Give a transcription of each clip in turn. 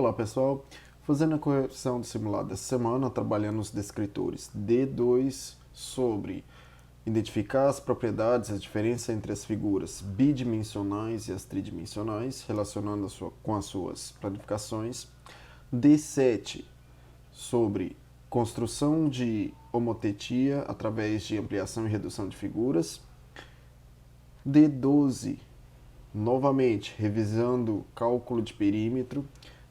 Olá pessoal, fazendo a correção do simulado dessa semana, trabalhando os descritores D2 sobre identificar as propriedades, as diferenças entre as figuras bidimensionais e as tridimensionais, relacionando com as suas planificações. D7 sobre construção de homotetia através de ampliação e redução de figuras. D12 novamente, revisando cálculo de perímetro.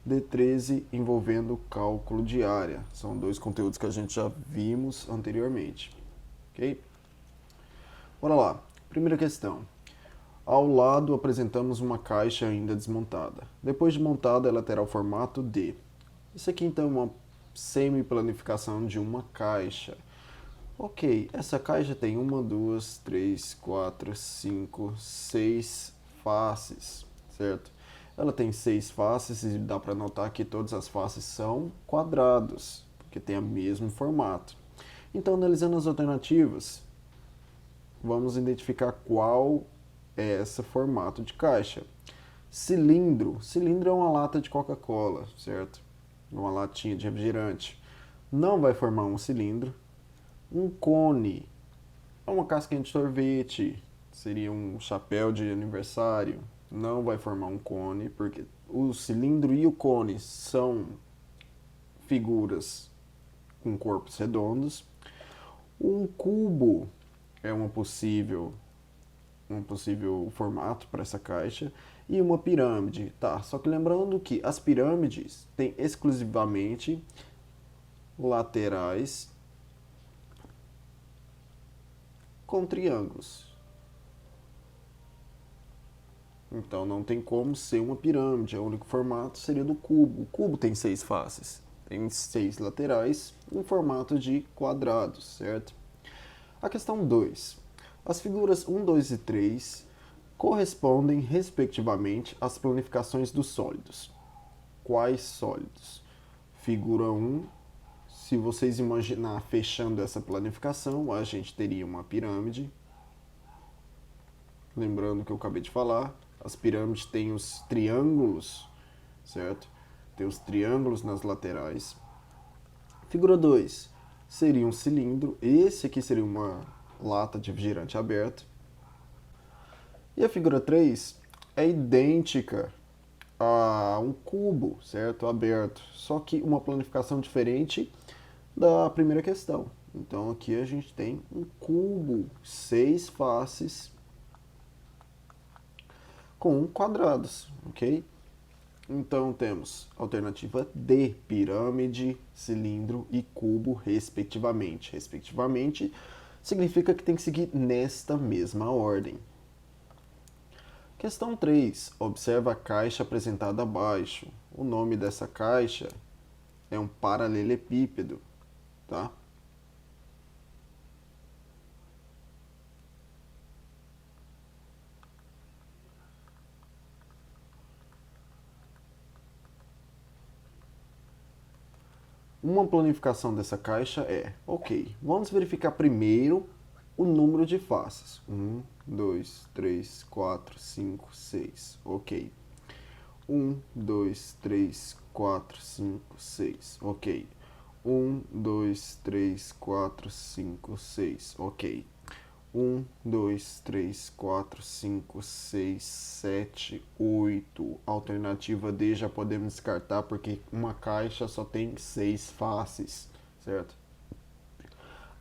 D13, envolvendo cálculo de área. São dois conteúdos que a gente já vimos anteriormente. Ok? Bora lá. Primeira questão. Ao lado apresentamos uma caixa ainda desmontada. Depois de montada, ela terá o formato D. Isso aqui então é uma semi-planificação de uma caixa. Ok, essa caixa tem 1, 2, 3, 4, 5, 6 faces, certo? Ela tem 6 faces e dá para notar que todas as faces são quadrados, porque tem o mesmo formato. Então, analisando as alternativas, vamos identificar qual é esse formato de caixa. Cilindro. Cilindro é uma lata de Coca-Cola, certo? Uma latinha de refrigerante. Não vai formar um cilindro. Um cone é uma casquinha de sorvete, seria um chapéu de aniversário. Não vai formar um cone, porque o cilindro e o cone são figuras com corpos redondos. Um cubo é um possível formato para essa caixa. E uma pirâmide, tá? Só que lembrando que as pirâmides têm exclusivamente laterais com triângulos. Então não tem como ser uma pirâmide, o único formato seria do cubo. O cubo tem 6 faces, tem 6 laterais em formato de quadrados, certo? A questão 2. As figuras 1, 2 e 3 correspondem, respectivamente, às planificações dos sólidos. Quais sólidos? Figura 1, se vocês imaginar fechando essa planificação, a gente teria uma pirâmide. Lembrando que eu acabei de falar, as pirâmides têm os triângulos, certo? Tem os triângulos nas laterais. Figura 2 seria um cilindro. Esse aqui seria uma lata de refrigerante aberta. E a figura 3 é idêntica a um cubo, certo? Aberto. Só que uma planificação diferente da primeira questão. Então aqui a gente tem um cubo, 6 faces com quadrados, ok? Então temos alternativa D, pirâmide, cilindro e cubo, respectivamente. Respectivamente significa que tem que seguir nesta mesma ordem. Questão 3. Observa a caixa apresentada abaixo. O nome dessa caixa é um paralelepípedo, tá? Uma planificação dessa caixa é, ok, vamos verificar primeiro o número de faces. 1, 2, 3, 4, 5, 6, ok. 1, 2, 3, 4, 5, 6, ok. 1, 2, 3, 4, 5, 6, ok. 1, 2, 3, 4, 5, 6, 7, 8. Alternativa D já podemos descartar porque uma caixa só tem 6 faces, certo?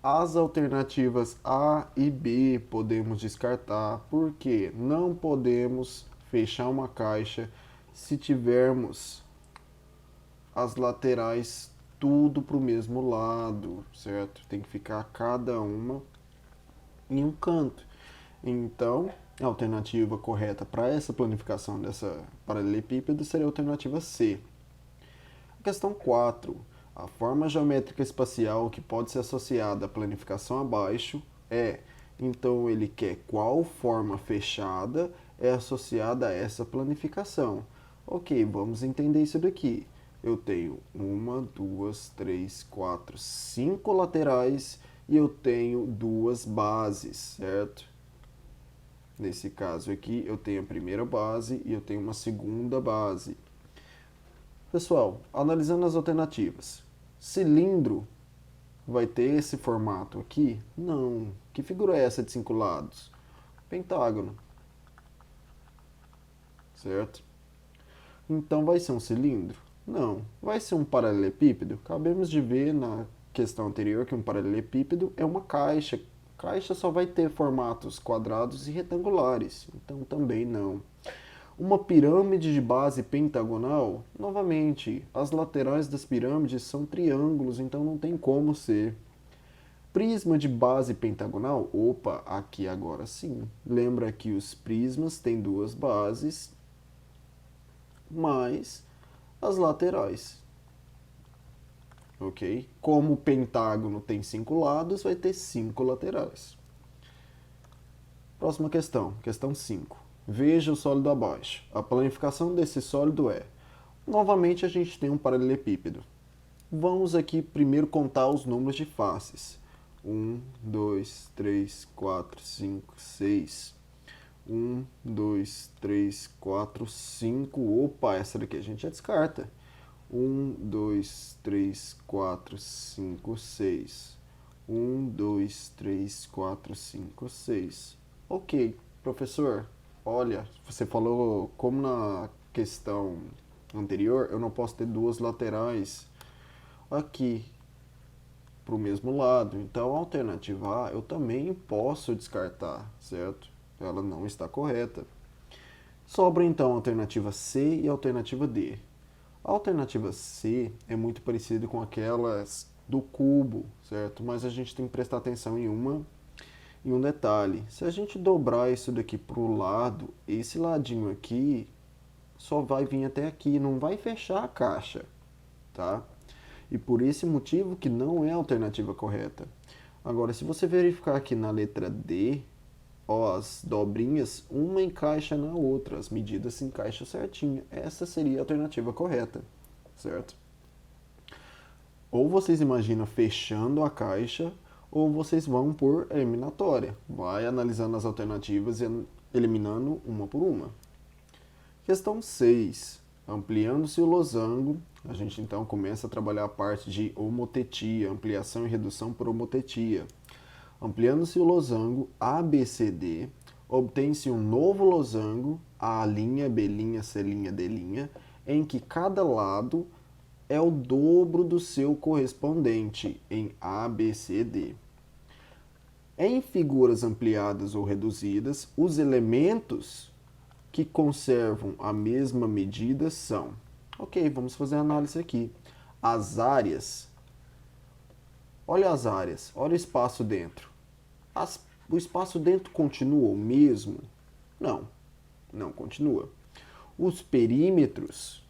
As alternativas A e B podemos descartar porque não podemos fechar uma caixa se tivermos as laterais tudo para o mesmo lado, certo? Tem que ficar cada uma em um canto. Então, a alternativa correta para essa planificação dessa paralelepípedo seria a alternativa C. A questão 4. A forma geométrica espacial que pode ser associada à planificação abaixo é, então ele quer qual forma fechada é associada a essa planificação. Ok, vamos entender isso daqui. Eu tenho 1, 2, 3, 4, 5 laterais e eu tenho 2 bases, certo? Nesse caso aqui, eu tenho a primeira base e eu tenho uma segunda base. Pessoal, analisando as alternativas. Cilindro vai ter esse formato aqui? Não. Que figura é essa de 5 lados? Pentágono. Certo? Então vai ser um cilindro? Não. Vai ser um paralelepípedo? Acabamos de ver na questão anterior que um paralelepípedo é uma caixa. Caixa só vai ter formatos quadrados e retangulares. Então também não. Uma pirâmide de base pentagonal? Novamente, as laterais das pirâmides são triângulos, então não tem como ser. Prisma de base pentagonal? Opa, aqui agora sim. Lembra que os prismas têm duas bases, mais as laterais. Ok? Como o pentágono tem 5 lados, vai ter 5 laterais. Próxima questão, questão 5. Veja o sólido abaixo. A planificação desse sólido é... Novamente a gente tem um paralelepípedo. Vamos aqui primeiro contar os números de faces. 1, 2, 3, 4, 5, 6. 1, 2, 3, 4, 5. Opa, essa daqui a gente já descarta. 1, 2, 3, 4, 5, 6. 1, 2, 3, 4, 5, 6. Ok, professor, olha, você falou como na questão anterior, eu não posso ter duas laterais aqui para o mesmo lado. Então, a alternativa A eu também posso descartar, certo? Ela não está correta. Sobra então a alternativa C e a alternativa D. A alternativa C é muito parecida com aquelas do cubo, certo? Mas a gente tem que prestar atenção em um detalhe. Se a gente dobrar isso daqui para o lado, esse ladinho aqui só vai vir até aqui, não vai fechar a caixa, tá? E por esse motivo que não é a alternativa correta. Agora, se você verificar aqui na letra D, ó, as dobrinhas, uma encaixa na outra, as medidas se encaixam certinho. Essa seria a alternativa correta, certo? Ou vocês imaginam fechando a caixa, ou vocês vão por eliminatória. Vai analisando as alternativas e eliminando uma por uma. Questão 6. Ampliando-se o losango, a gente então começa a trabalhar a parte de homotetia, ampliação e redução por homotetia. Ampliando-se o losango ABCD, obtém-se um novo losango A', B', C', D', em que cada lado é o dobro do seu correspondente em ABCD. Em figuras ampliadas ou reduzidas, os elementos que conservam a mesma medida são... Ok, vamos fazer a análise aqui. As áreas. Olha as áreas, olha o espaço dentro. O espaço dentro continua o mesmo? Não, não continua. Os perímetros,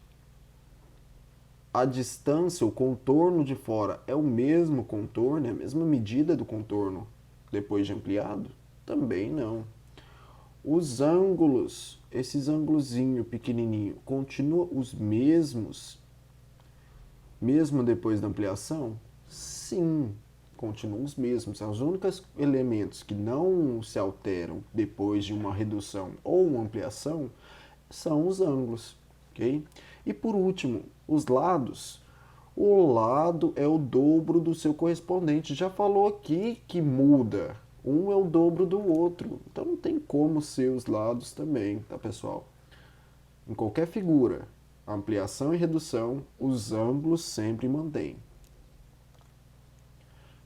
a distância, o contorno de fora é o mesmo contorno, é a mesma medida do contorno depois de ampliado? Também não. Os ângulos, esses ângulozinho pequenininho, continuam os mesmos, mesmo depois da ampliação? Sim, continuam os mesmos. Os únicos elementos que não se alteram depois de uma redução ou uma ampliação são os ângulos, ok? E por último, os lados. O lado é o dobro do seu correspondente. Já falou aqui que muda. Um é o dobro do outro. Então não tem como ser os lados também, tá, pessoal? Em qualquer figura, ampliação e redução, os ângulos sempre mantêm.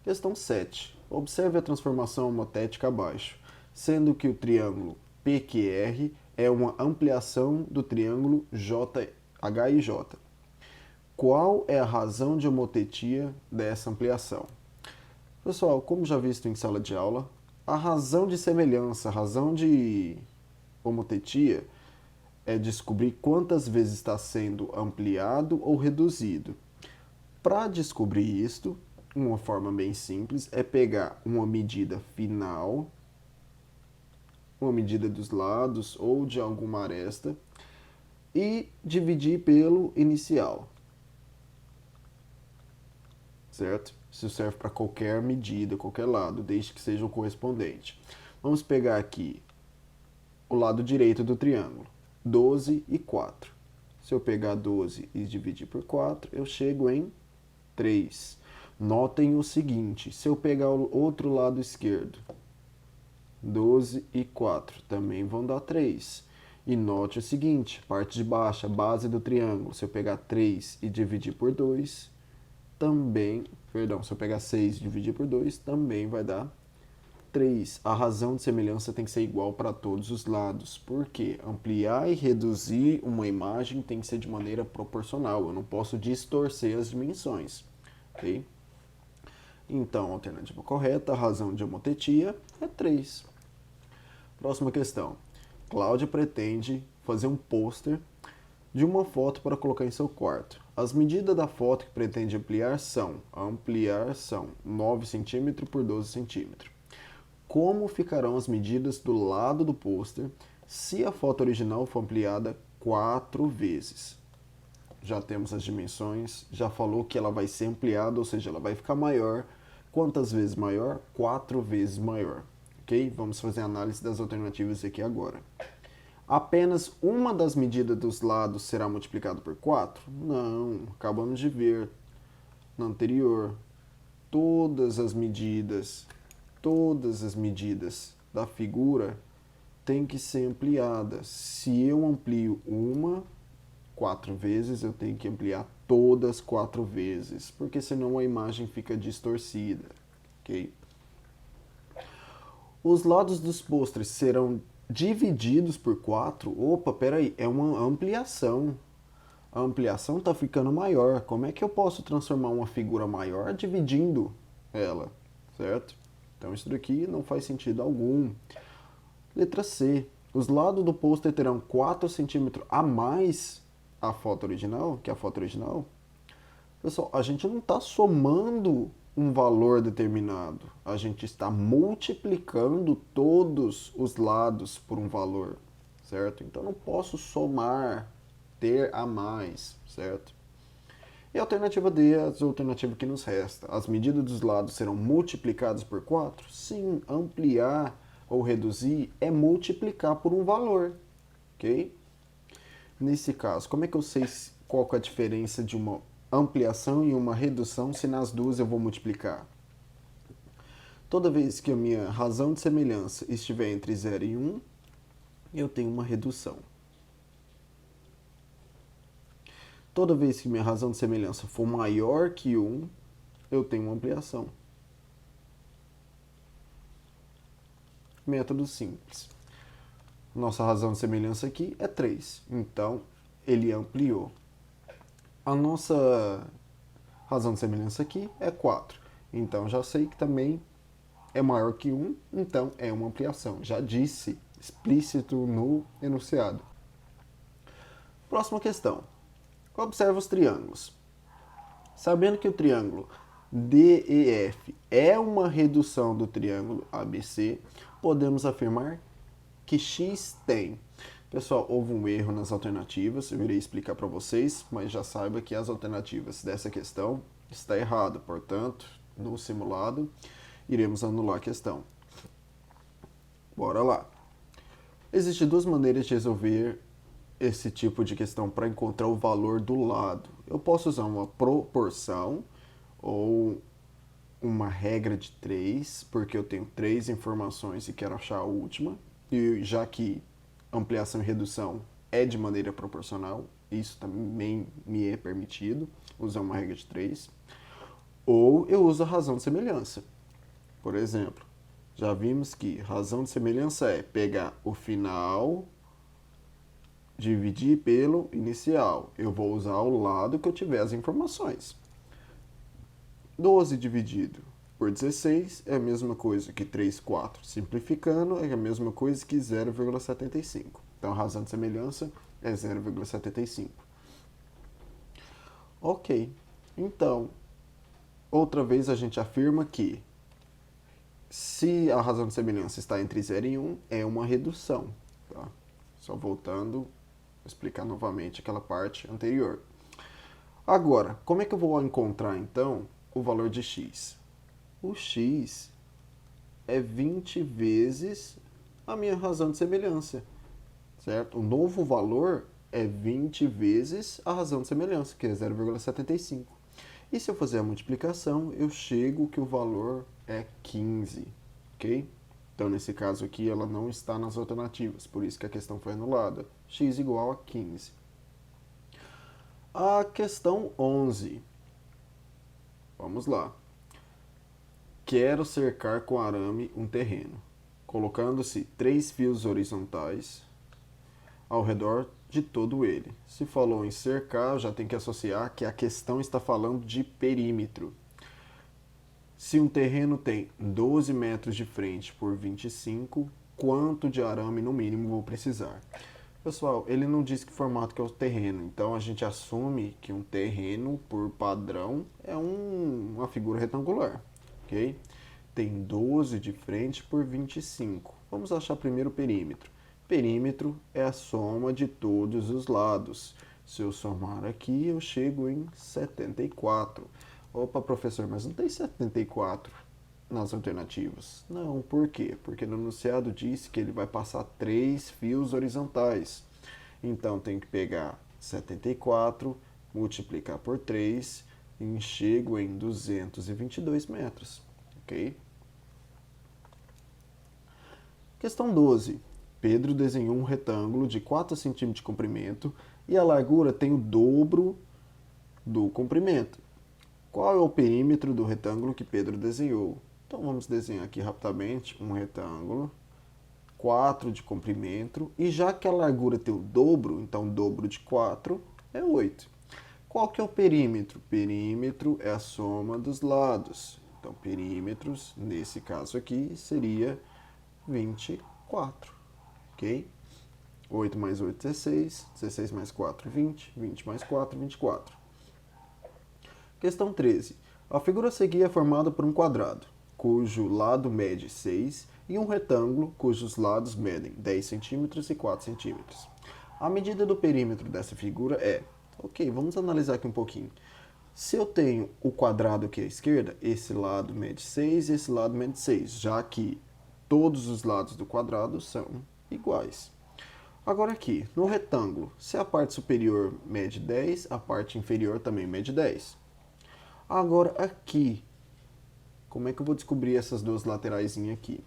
Questão 7. Observe a transformação homotética abaixo, sendo que o triângulo PQR é uma ampliação do triângulo HIJ. Qual é a razão de homotetia dessa ampliação? Pessoal, como já visto em sala de aula, a razão de semelhança, a razão de homotetia é descobrir quantas vezes está sendo ampliado ou reduzido. Para descobrir isto, uma forma bem simples é pegar uma medida final, uma medida dos lados ou de alguma aresta e dividir pelo inicial. Certo? Isso serve para qualquer medida, qualquer lado, desde que seja o correspondente. Vamos pegar aqui o lado direito do triângulo, 12 e 4. Se eu pegar 12 e dividir por 4, eu chego em 3. Notem o seguinte, se eu pegar o outro lado esquerdo, 12 e 4 também vão dar 3. E note o seguinte, parte de baixo, a base do triângulo, se eu pegar 3 e dividir por 2, também, perdão, se eu pegar 6 e dividir por 2, também vai dar 3. A razão de semelhança tem que ser igual para todos os lados. Por quê? Ampliar e reduzir uma imagem tem que ser de maneira proporcional. Eu não posso distorcer as dimensões. Ok? Então, a alternativa correta, a razão de homotetia é 3. Próxima questão. Cláudia pretende fazer um pôster de uma foto para colocar em seu quarto. As medidas da foto que pretende ampliar são 9 cm por 12 cm. Como ficarão as medidas do lado do pôster se a foto original for ampliada 4 vezes? Já temos as dimensões, já falou que ela vai ser ampliada, ou seja, ela vai ficar maior. Quantas vezes maior? 4 vezes maior. Ok? Vamos fazer a análise das alternativas aqui agora. Apenas uma das medidas dos lados será multiplicada por 4? Não, acabamos de ver no anterior. Todas as medidas da figura têm que ser ampliadas. Se eu amplio uma 4 vezes, eu tenho que ampliar todas 4 vezes, porque senão a imagem fica distorcida. Ok? Os lados dos pôsteres serão divididos por 4? Opa, peraí, é uma ampliação. A ampliação está ficando maior. Como é que eu posso transformar uma figura maior dividindo ela? Certo? Então isso daqui não faz sentido algum. Letra C. Os lados do pôster terão 4 centímetros a mais a foto original, que a foto original. Pessoal, a gente não está somando um valor determinado. A gente está multiplicando todos os lados por um valor, certo? Então não posso somar, ter a mais, certo? E a alternativa D é a alternativa que nos resta. As medidas dos lados serão multiplicadas por 4? Sim, ampliar ou reduzir é multiplicar por um valor, ok? Nesse caso, como é que eu sei qual que é a diferença de uma ampliação e uma redução se nas duas eu vou multiplicar? Toda vez que a minha razão de semelhança estiver entre 0 e 1, eu tenho uma redução. Toda vez que minha razão de semelhança for maior que 1, eu tenho uma ampliação. Método simples. Nossa razão de semelhança aqui é 3, então ele ampliou. A nossa razão de semelhança aqui é 4, então já sei que também é maior que 1, então é uma ampliação. Já disse explícito no enunciado. Próxima questão. Observa os triângulos. Sabendo que o triângulo DEF é uma redução do triângulo ABC, podemos afirmar que X tem. Pessoal, houve um erro nas alternativas, eu irei explicar para vocês, mas já saiba que as alternativas dessa questão está errada, portanto, no simulado, iremos anular a questão. Bora lá. Existem duas maneiras de resolver esse tipo de questão para encontrar o valor do lado. Eu posso usar uma proporção ou uma regra de 3, porque eu tenho 3 informações e quero achar a última. E já que ampliação e redução é de maneira proporcional, isso também me é permitido, usar uma regra de 3. Ou eu uso a razão de semelhança. Por exemplo, já vimos que razão de semelhança é pegar o final, dividir pelo inicial. Eu vou usar o lado que eu tiver as informações. 12 dividido por 16 é a mesma coisa que 3, 4. Simplificando, é a mesma coisa que 0,75. Então, a razão de semelhança é 0,75. Ok. Então, outra vez a gente afirma que se a razão de semelhança está entre 0 e 1, é uma redução. Tá? Só voltando a explicar novamente aquela parte anterior. Agora, como é que eu vou encontrar, então, o valor de x? O x é 20 vezes a minha razão de semelhança, certo? O novo valor é 20 vezes a razão de semelhança, que é 0,75. E se eu fazer a multiplicação, eu chego que o valor é 15, ok? Então, nesse caso aqui, ela não está nas alternativas, por isso que a questão foi anulada. X igual a 15. A questão 11. Vamos lá. Quero cercar com arame um terreno, colocando-se 3 fios horizontais ao redor de todo ele. Se falou em cercar, já tem que associar que a questão está falando de perímetro. Se um terreno tem 12 metros de frente por 25, quanto de arame no mínimo vou precisar? Pessoal, ele não diz que formato que é o terreno, então a gente assume que um terreno, por padrão, é uma figura retangular, ok? Tem 12 de frente por 25. Vamos achar primeiro o perímetro. Perímetro é a soma de todos os lados. Se eu somar aqui, eu chego em 74. Opa, professor, mas não tem 74 nas alternativas. Não, por quê? Porque no enunciado diz que ele vai passar 3 fios horizontais. Então, tem que pegar 74, multiplicar por 3 e chego em 222 metros. Ok? Questão 12. Pedro desenhou um retângulo de 4 cm de comprimento e a largura tem o dobro do comprimento. Qual é o perímetro do retângulo que Pedro desenhou? Então vamos desenhar aqui rapidamente um retângulo, 4 de comprimento, e já que a largura tem o dobro, então o dobro de 4 é 8. Qual que é o perímetro? Perímetro é a soma dos lados. Então perímetros, nesse caso aqui, seria 24, ok? 8 mais 8, 16, 16 mais 4, 20, 20 mais 4, 24. Questão 13. A figura a seguir é formada por um quadrado, cujo lado mede 6, e um retângulo, cujos lados medem 10 cm e 4 cm. A medida do perímetro dessa figura é... Ok, vamos analisar aqui um pouquinho. Se eu tenho o quadrado aqui à esquerda, esse lado mede 6 e esse lado mede 6, já que todos os lados do quadrado são iguais. Agora aqui, no retângulo, se a parte superior mede 10, a parte inferior também mede 10. Agora aqui, como é que eu vou descobrir essas duas laterais aqui?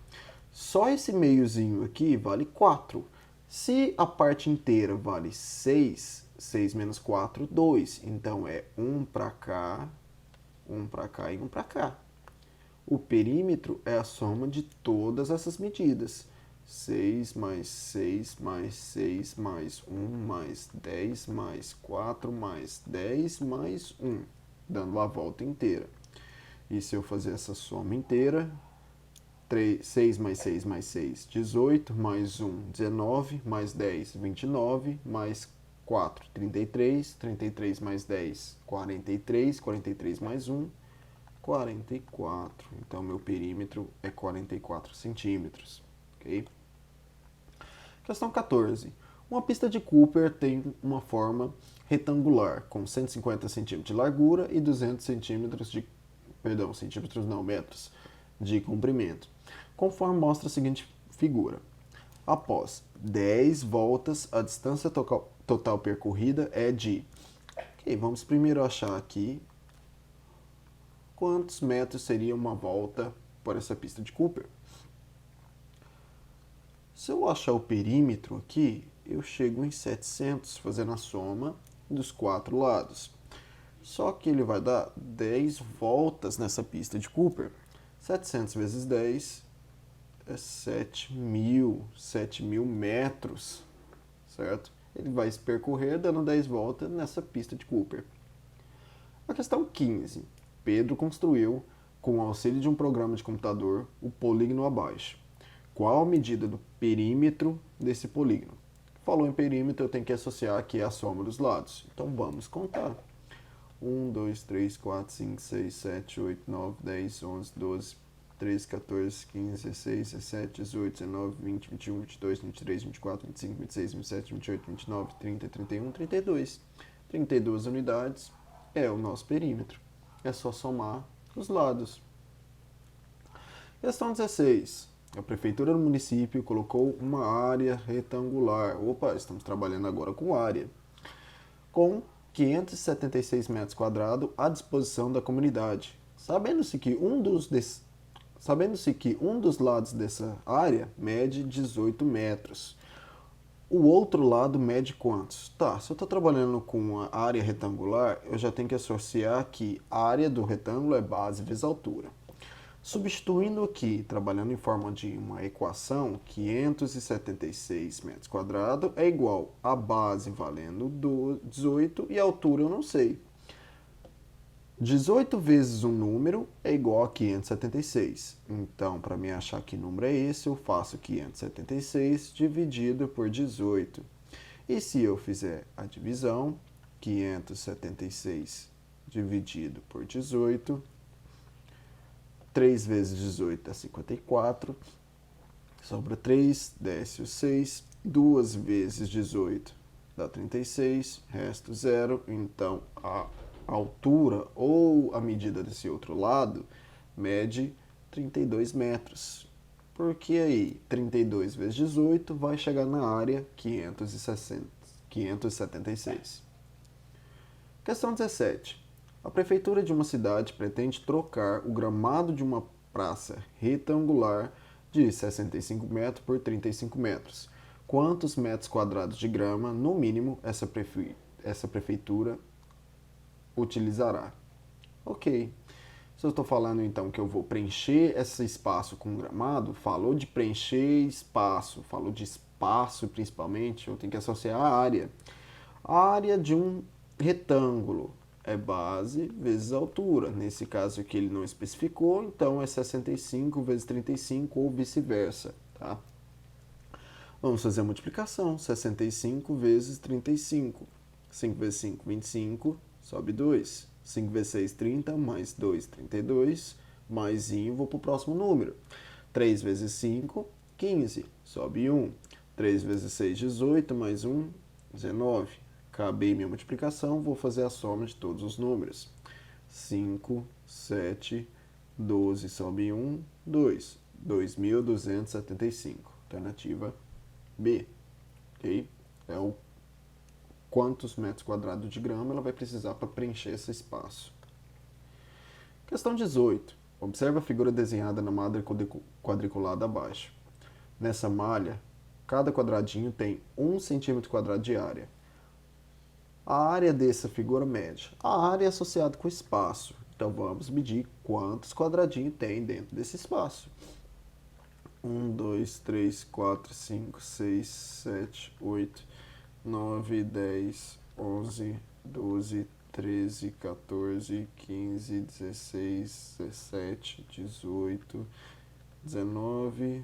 Só esse meiozinho aqui vale 4. Se a parte inteira vale 6, 6 menos 4, 2. Então é 1 para cá, 1 para cá e 1 para cá. O perímetro é a soma de todas essas medidas. 6 mais 6 mais 6 mais 1 mais 10 mais 4 mais 10 mais 1. Dando a volta inteira. E se eu fazer essa soma inteira, 6 mais 6 mais 6, 18, mais 1, 19, mais 10, 29, mais 4, 33, 33 mais 10, 43, 43 mais 1, 44. Então, meu perímetro é 44 centímetros. Ok? Questão 14. Uma pista de Cooper tem uma forma retangular, com 150 centímetros de largura e 200 centímetros de... Perdão, centímetros não, metros de comprimento, conforme mostra a seguinte figura. Após 10 voltas, a distância total percorrida é de... Ok, vamos primeiro achar aqui quantos metros seria uma volta por essa pista de Cooper. Se eu achar o perímetro aqui, eu chego em 700, fazendo a soma dos 4 lados. Só que ele vai dar 10 voltas nessa pista de Cooper. 700 vezes 10 é 7.000 metros, certo? Ele vai se percorrer dando 10 voltas nessa pista de Cooper. A questão 15. Pedro construiu, com o auxílio de um programa de computador, o polígono abaixo. Qual a medida do perímetro desse polígono? Falou em perímetro, eu tenho que associar aqui a soma dos lados. Então vamos contar. 1, 2, 3, 4, 5, 6, 7, 8, 9, 10, 11, 12, 13, 14, 15, 16, 17, 18, 19, 20, 21, 22, 23, 24, 25, 26, 27, 28, 29, 30, 31, 32. 32 unidades é o nosso perímetro. É só somar os lados. Questão 16. A prefeitura do município colocou uma área retangular. Opa, estamos trabalhando agora com área. Com 576 metros quadrados à disposição da comunidade. Sabendo-se que um dos lados dessa área mede 18 metros. O outro lado mede quantos? Tá, se eu estou trabalhando com uma área retangular, eu já tenho que associar que a área do retângulo é base vezes altura. Substituindo aqui, trabalhando em forma de uma equação, 576 metros quadrados é igual a base valendo 18 e a altura eu não sei. 18 vezes um número é igual a 576. Então, para mim achar que número é esse, eu faço 576 dividido por 18. E se eu fizer a divisão, 576 dividido por 18, 3 vezes 18 dá 54, sobra 3, desce o 6, 2 vezes 18 dá 36, resto 0, então a altura ou a medida desse outro lado mede 32 metros. Porque aí 32 vezes 18 vai chegar na área 576. Questão 17. A prefeitura de uma cidade pretende trocar o gramado de uma praça retangular de 65 metros por 35 metros. Quantos metros quadrados de grama, no mínimo, essa prefeitura utilizará? Ok. Se eu estou falando então que eu vou preencher esse espaço com gramado, falou de preencher espaço, falou de espaço principalmente, eu tenho que associar a área. A área de um retângulo é base vezes altura. Nesse caso aqui ele não especificou, então é 65 vezes 35 ou vice-versa, tá? Vamos fazer a multiplicação. 65 vezes 35. 5 vezes 5, 25, sobe 2. 5 vezes 6, 30, mais 2, 32, mais vou para o próximo número. 3 vezes 5, 15, sobe 1. 3 vezes 6, 18, mais 1, 19. Acabei minha multiplicação, vou fazer a soma de todos os números. 5, 7, 12, sobe 1, 2. 2.275. Alternativa B. Ok? É o quantos metros quadrados de grama ela vai precisar para preencher esse espaço. Questão 18. Observe a figura desenhada na malha quadriculada abaixo. Nessa malha, cada quadradinho tem 1 centímetro quadrado de área. A área dessa figura mede. A área é associada com o espaço. Então vamos medir quantos quadradinhos tem dentro desse espaço. 1, 2, 3, 4, 5, 6, 7, 8, 9, 10, 11, 12, 13, 14, 15, 16, 17, 18, 19,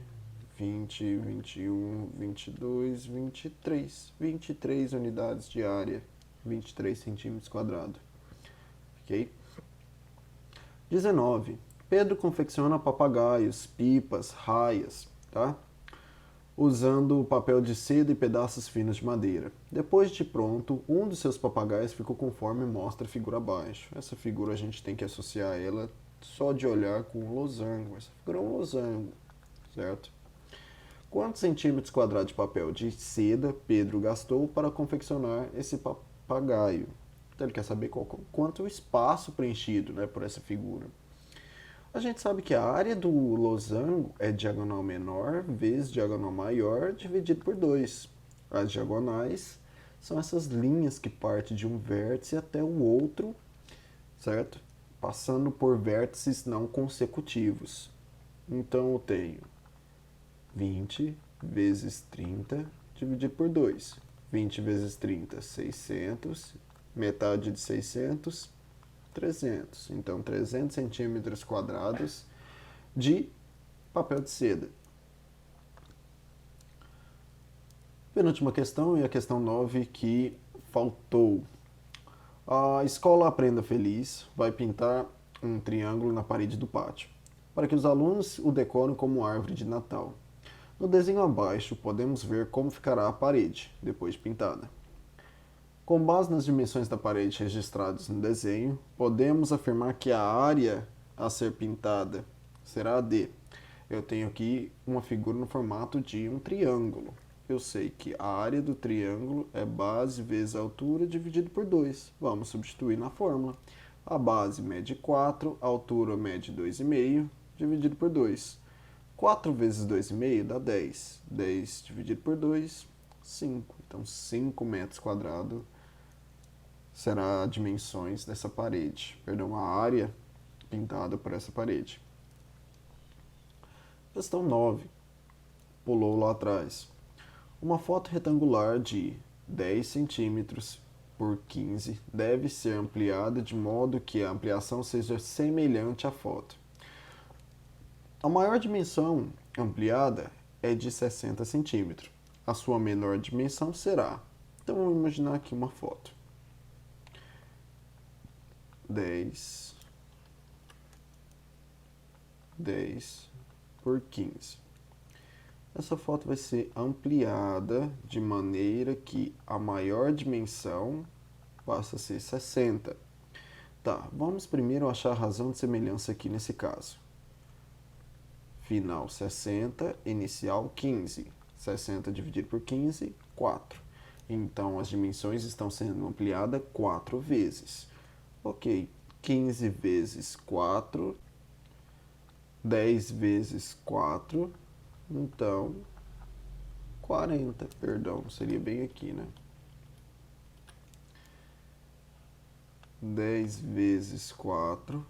20, 21, 22, 23. 23 unidades de área, 23 centímetros quadrados. Ok? 19. Pedro confecciona papagaios, pipas, raias, tá? Usando papel de seda e pedaços finos de madeira. Depois de pronto, um dos seus papagaios ficou conforme mostra a figura abaixo. Essa figura a gente tem que associar ela só de olhar com um losango. Essa figura é um losango, certo? Quantos centímetros quadrados de papel de seda Pedro gastou para confeccionar esse papagaio? Então ele quer saber quanto o espaço preenchido, né, por essa figura. A gente sabe que a área do losango é diagonal menor vezes diagonal maior dividido por 2. As diagonais são essas linhas que partem de um vértice até o outro, certo? Passando por vértices não consecutivos. Então eu tenho 20 vezes 30 dividido por 2. 20 vezes 30, 600. Metade de 600, 300. Então, 300 centímetros quadrados de papel de seda. Penúltima questão e a questão 9 que faltou. A escola Aprenda Feliz vai pintar um triângulo na parede do pátio, para que os alunos o decorem como árvore de Natal. No desenho abaixo, podemos ver como ficará a parede, depois de pintada. Com base nas dimensões da parede registradas no desenho, podemos afirmar que a área a ser pintada será a D. eu tenho aqui uma figura no formato de um triângulo. Eu sei que a área do triângulo é base vezes a altura dividido por 2. Vamos substituir na fórmula. A base mede 4, a altura mede 2,5, dividido por 2. 4 vezes 2,5 dá 10. 10 dividido por 2, 5. Então, 5 metros quadrados será as dimensões dessa parede. Perdão, a área pintada por essa parede. Questão 9. Pulou lá atrás. Uma foto retangular de 10 centímetros por 15 deve ser ampliada de modo que a ampliação seja semelhante à foto. A maior dimensão ampliada é de 60 centímetros. A sua menor dimensão será... Então, vamos imaginar aqui uma foto. 10 por 15. Essa foto vai ser ampliada de maneira que a maior dimensão passa a ser 60. Tá, vamos primeiro achar a razão de semelhança aqui nesse caso. Final 60, inicial 15. 60 dividido por 15, 4. Então, as dimensões estão sendo ampliadas 4 vezes. Ok, 15 vezes 4, 10 vezes 4, então 40, perdão, seria bem aqui, né? 10 vezes 4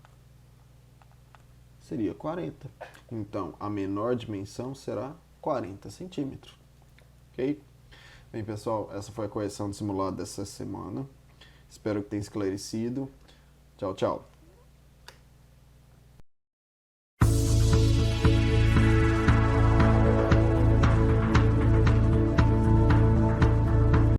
seria 40. Então, a menor dimensão será 40 centímetros. Ok? Bem, pessoal, essa foi a correção do simulado dessa semana. Espero que tenha esclarecido. Tchau, tchau.